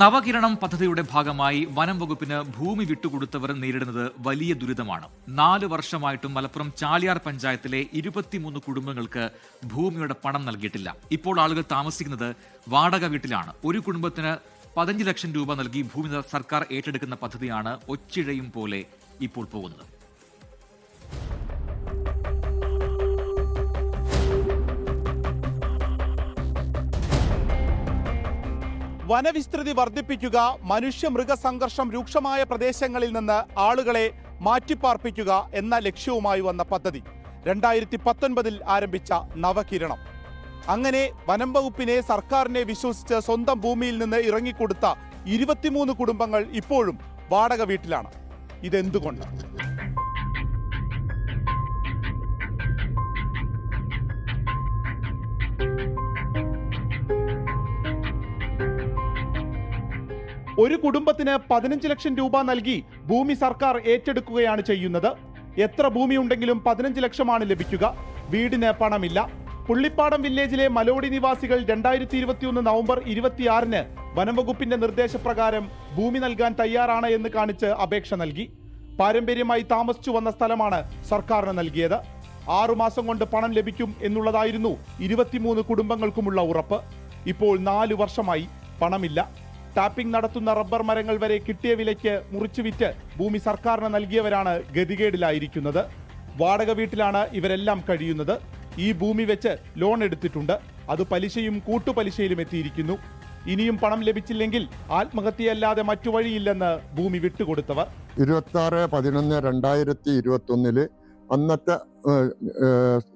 നവകിരണം പദ്ധതിയുടെ ഭാഗമായി വനം വകുപ്പിന് ഭൂമി വിട്ടുകൊടുത്തവർ നേരിടുന്നത് വലിയ ദുരിതമാണ്. 4 വർഷമായിട്ടും മലപ്പുറം ചാലിയാർ പഞ്ചായത്തിലെ 23 കുടുംബങ്ങൾക്ക് ഭൂമിയുടെ പണം നൽകിയിട്ടില്ല. ഇപ്പോൾ ആളുകൾ താമസിക്കുന്നത് വാടക വീട്ടിലാണ്. ഒരു കുടുംബത്തിന് 15 ലക്ഷം രൂപ നൽകി ഭൂമി സർക്കാർ ഏറ്റെടുക്കുന്ന പദ്ധതിയാണ് ഒച്ചിഴയും പോലെ ഇപ്പോൾ പോകുന്നത്. വനവിസ്തൃതി വർദ്ധിപ്പിക്കുക, മനുഷ്യ മൃഗ സംഘർഷം രൂക്ഷമായ പ്രദേശങ്ങളിൽ നിന്ന് ആളുകളെ മാറ്റിപ്പാർപ്പിക്കുക എന്ന ലക്ഷ്യവുമായി വന്ന പദ്ധതി 2019 ആരംഭിച്ച നവകിരണം. അങ്ങനെ വനം വകുപ്പിനെ, സർക്കാരിനെ വിശ്വസിച്ച് സ്വന്തം ഭൂമിയിൽ നിന്ന് ഇറങ്ങിക്കൊടുത്ത 23 കുടുംബങ്ങൾ ഇപ്പോഴും വാടക വീട്ടിലാണ്. ഇതെന്തുകൊണ്ട്? ഒരു കുടുംബത്തിന് 15 ലക്ഷം രൂപ നൽകി ഭൂമി സർക്കാർ ഏറ്റെടുക്കുകയാണ് ചെയ്യുന്നത്. എത്ര ഭൂമി ഉണ്ടെങ്കിലും 15 ലക്ഷമാണ് ലഭിക്കുക. വീടിന് പണമില്ല. പുള്ളിപ്പാടം വില്ലേജിലെ മലോടി നിവാസികൾ 2021 നവംബർ 26-ന് വനംവകുപ്പിന്റെ നിർദ്ദേശപ്രകാരം ഭൂമി നൽകാൻ തയ്യാറാണ് എന്ന് കാണിച്ച് അപേക്ഷ നൽകി. പാരമ്പര്യമായി താമസിച്ചു വന്ന സ്ഥലമാണ് സർക്കാരിന് നൽകിയത്. 6 മാസം കൊണ്ട് പണം ലഭിക്കും എന്നുള്ളതായിരുന്നു 23 കുടുംബങ്ങൾക്കുമുള്ള ഉറപ്പ്. ഇപ്പോൾ 4 വർഷമായി പണമില്ല. ടാപ്പിംഗ് നടത്തുന്ന റബ്ബർ മരങ്ങൾ വരെ കിട്ടിയ വിലയ്ക്ക് മുറിച്ചു വിറ്റ് ഭൂമി സർക്കാരിന് നൽകിയവരാണ് ഗതികേടിലായിരിക്കുന്നത്. വാടക വീട്ടിലാണ് ഇവരെല്ലാം കഴിയുന്നത്. ഈ ഭൂമി വെച്ച് ലോൺ എടുത്തിട്ടുണ്ട്. അത് പലിശയും കൂട്ടുപലിശയിലും എത്തിയിരിക്കുന്നു. ഇനിയും പണം ലഭിച്ചില്ലെങ്കിൽ ആത്മഹത്യയല്ലാതെ മറ്റു വഴിയില്ലെന്ന് ഭൂമി വിട്ടുകൊടുത്തവർ. 26/11/2021 അന്നത്തെ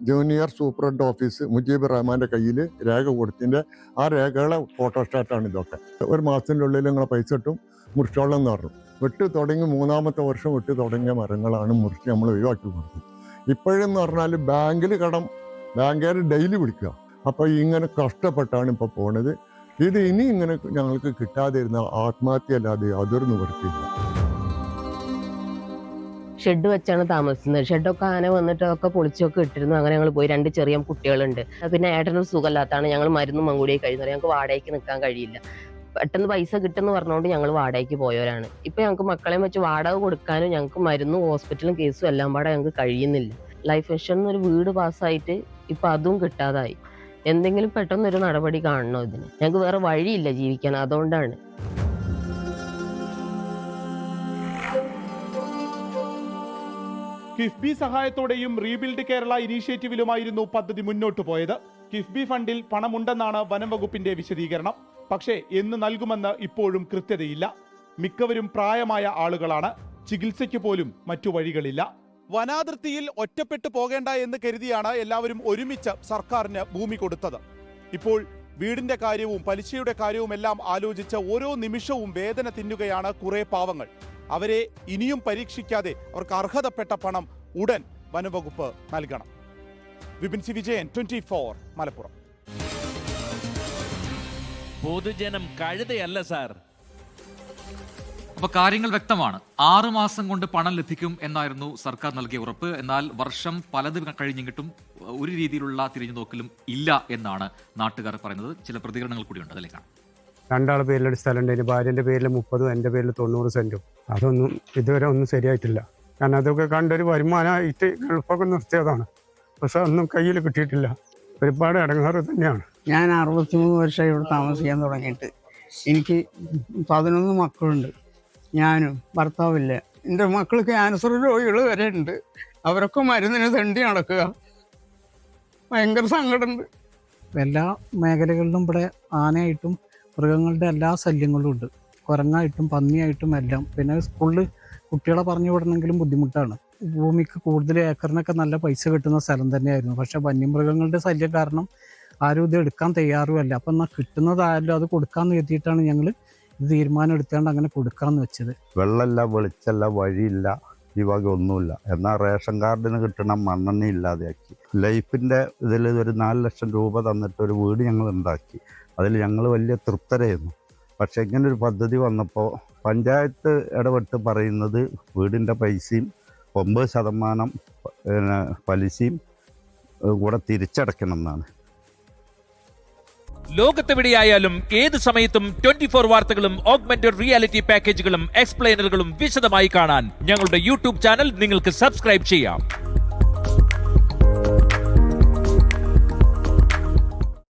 ജൂനിയർ സൂപ്രണ്ട് ഓഫീസ് മുജീബ് റഹ്മാന്റെ കയ്യിൽ രേഖ കൊടുത്തിൻ്റെ ആ രേഖകളെ ഫോട്ടോസ്റ്റാറ്റാണ് ഇതൊക്കെ. ഒരു മാസത്തിൻ്റെ ഉള്ളിൽ നിങ്ങളെ പൈസ ഇട്ടും മുറിച്ചോളം എന്ന് പറഞ്ഞു. വെട്ട് തുടങ്ങി 3-ാമത്തെ വർഷം വെട്ട് തുടങ്ങിയ മരങ്ങളാണ് മുറിച്ച് നമ്മൾ ഒഴിവാക്കി കൊടുത്തത്. ഇപ്പോഴെന്ന് പറഞ്ഞാൽ ബാങ്കിൽ കടം, ബാങ്കുകാർ ഡെയിലി വിളിക്കുക. അപ്പോൾ ഇങ്ങനെ കഷ്ടപ്പെട്ടാണ് ഇപ്പോൾ പോണത്. ഇത് ഇനി ഇങ്ങനെ ഞങ്ങൾക്ക് കിട്ടാതിരുന്ന ആത്മഹത്യ അല്ലാതെ യാതൊരു നിവൃത്തിയില്ല. ഷെഡ് വെച്ചാണ് താമസിക്കുന്നത്. ഷെഡൊക്കെ ആന വന്നിട്ട് ഒക്കെ പൊളിച്ചൊക്കെ ഇട്ടിരുന്നു. അങ്ങനെ ഞങ്ങൾ പോയി. 2 ചെറിയ കുട്ടികളുണ്ട്. പിന്നെ ഏട്ടനൊരു സുഖമില്ലാത്തതാണ്. ഞങ്ങൾ മരുന്നും മങ്കൂടിയായി കഴിയുന്നത്. ഞങ്ങൾക്ക് വാടകയ്ക്ക് നിൽക്കാൻ കഴിയില്ല. പെട്ടെന്ന് പൈസ കിട്ടുമെന്ന് പറഞ്ഞുകൊണ്ട് ഞങ്ങൾ വാടകയ്ക്ക് പോയവരാണ്. ഇപ്പം ഞങ്ങൾക്ക് മക്കളെയും വെച്ച് വാടക കൊടുക്കാനും ഞങ്ങൾക്ക് മരുന്നും ഹോസ്പിറ്റലും കേസും എല്ലാം പാടെ ഞങ്ങൾക്ക് കഴിയുന്നില്ല. ലൈഫ് മിഷൻ ഒരു വീട് പാസ്സായിട്ട് ഇപ്പം അതും കിട്ടാതായി. എന്തെങ്കിലും പെട്ടെന്നൊരു നടപടി കാണണോ ഇതിന്? ഞങ്ങൾക്ക് വേറെ വഴിയില്ല ജീവിക്കാൻ. അതുകൊണ്ടാണ്. കിഫ്ബി സഹായത്തോടെയും റീബിൽഡ് കേരള ഇനീഷ്യേറ്റീവിലുമായിരുന്നു പദ്ധതി മുന്നോട്ട് പോയത്. കിഫ്ബി ഫണ്ടിൽ പണമുണ്ടെന്നാണ് വനം വകുപ്പിന്റെ വിശദീകരണം. പക്ഷേ എന്ന് നൽകുമെന്ന് ഇപ്പോഴും കൃത്യതയില്ല. മിക്കവരും പ്രായമായ ആളുകളാണ്. ചികിത്സയ്ക്ക് പോലും മറ്റു വഴികളില്ല. വനാതിർത്തിയിൽ ഒറ്റപ്പെട്ടു പോകേണ്ട എന്ന് കരുതിയാണ് എല്ലാവരും ഒരുമിച്ച് സർക്കാരിന് ഭൂമി കൊടുത്തത്. ഇപ്പോൾ വീടിന്റെ കാര്യവും പലിശയുടെ കാര്യവും എല്ലാം ആലോചിച്ച് ഓരോ നിമിഷവും വേദന തിന്നുകയാണ് കുറെ പാവങ്ങൾ. അവരെ ഇനിയും പരീക്ഷിക്കാതെ അവർക്ക് അർഹതപ്പെട്ട പണം ഉടൻ വനംവകുപ്പ് നൽകണം. വിപിൻ സി വിജയൻ, 24 മലപ്പുറം. പൊതുജനം കഴുതയല്ല സാർ. അപ്പൊ കാര്യങ്ങൾ വ്യക്തമാണ്. 6 മാസം കൊണ്ട് പണം ലഭിക്കും എന്നായിരുന്നു സർക്കാർ നൽകിയ ഉറപ്പ്. എന്നാൽ വർഷം പലത് കഴിഞ്ഞിട്ടും ഒരു രീതിയിലുള്ള തിരിഞ്ഞുനോക്കലും ഇല്ല എന്നാണ് നാട്ടുകാർ പറയുന്നത്. ചില പ്രതികരണങ്ങൾ കൂടിയുണ്ട്, അതിലേക്കാണ്. 2 പേരിലൊരു സ്ഥലമുണ്ട്. എൻ്റെ ഭാര്യൻ്റെ പേരിൽ 30, എൻ്റെ പേരിൽ 90 സെൻറ്റും. അതൊന്നും ഇതുവരെ ഒന്നും ശരിയായിട്ടില്ല. കാരണം അതൊക്കെ കണ്ടൊരു വരുമാനമായിട്ട് ഗൾഫൊക്കെ നിർത്തിയതാണ്. പക്ഷെ ഒന്നും കയ്യിൽ കിട്ടിയിട്ടില്ല. ഒരുപാട് ഇടങ്ങാറ് തന്നെയാണ്. ഞാൻ 63 വർഷമായി ഇവിടെ താമസിക്കാൻ തുടങ്ങിയിട്ട്. എനിക്ക് 11 മക്കളുണ്ട്. ഞാനും ഭർത്താവില്ല. എൻ്റെ മക്കൾ ക്യാൻസർ രോഗികൾ വരെ ഉണ്ട്. അവരൊക്കെ മരുന്നിന് തണ്ടി നടക്കുക. ഭയങ്കര സങ്കടമുണ്ട്. എല്ലാ മേഖലകളിലും ഇവിടെ ആനയായിട്ടും മൃഗങ്ങളുടെ എല്ലാ ശല്യങ്ങളും ഉണ്ട്. കുരങ്ങായിട്ടും പന്നിയായിട്ടും എല്ലാം. പിന്നെ സ്കൂളിൽ കുട്ടികളെ പറഞ്ഞു വിടണമെങ്കിലും ബുദ്ധിമുട്ടാണ്. ഭൂമിക്ക് കൂടുതൽ ഏക്കറിനൊക്കെ നല്ല പൈസ കിട്ടുന്ന സ്ഥലം തന്നെയായിരുന്നു. പക്ഷെ വന്യമൃഗങ്ങളുടെ ശല്യം കാരണം ആരും ഇത് എടുക്കാൻ തയ്യാറുമല്ല. അപ്പം എന്നാൽ കിട്ടുന്നതായാലും അത് കൊടുക്കാമെന്ന് കരുതിയിട്ടാണ് ഞങ്ങൾ ഇത് തീരുമാനം എടുത്തുകൊണ്ട് അങ്ങനെ കൊടുക്കാമെന്ന് വെച്ചത്. വെള്ളമില്ല, വെളിച്ചല്ല, വഴിയില്ല, ഈ വക ഒന്നുമില്ല. എന്നാൽ റേഷൻ കാർഡിന് കിട്ടണ മണ്ണെണ്ണ ഇല്ലാതെയാക്കി. ലൈഫിൻ്റെ ഇതിൽ ഒരു 4 ലക്ഷം രൂപ തന്നിട്ട് ഒരു വീട് ഞങ്ങൾ ഉണ്ടാക്കി. അതിൽ ഞങ്ങൾ വലിയ തൃപ്തരായിരുന്നു. പക്ഷെ ഇങ്ങനൊരു പദ്ധതി വന്നപ്പോൾ പഞ്ചായത്ത് ഇടപെട്ട് പറയുന്നത് വീടിൻ്റെ പൈസയും 9% പലിശയും കൂടെ തിരിച്ചടയ്ക്കണം എന്നാണ്. ലോകത്തെവിടെയായാലും ഏത് സമയത്തും 24 വാർത്തകളും ഓഗ്മെന്റഡ് റിയാലിറ്റി പാക്കേജുകളും എക്സ്പ്ലെയിനറുകളും വിശദമായി കാണാൻ ഞങ്ങളുടെ യൂട്യൂബ് ചാനൽ നിങ്ങൾക്ക് സബ്സ്ക്രൈബ് ചെയ്യാം.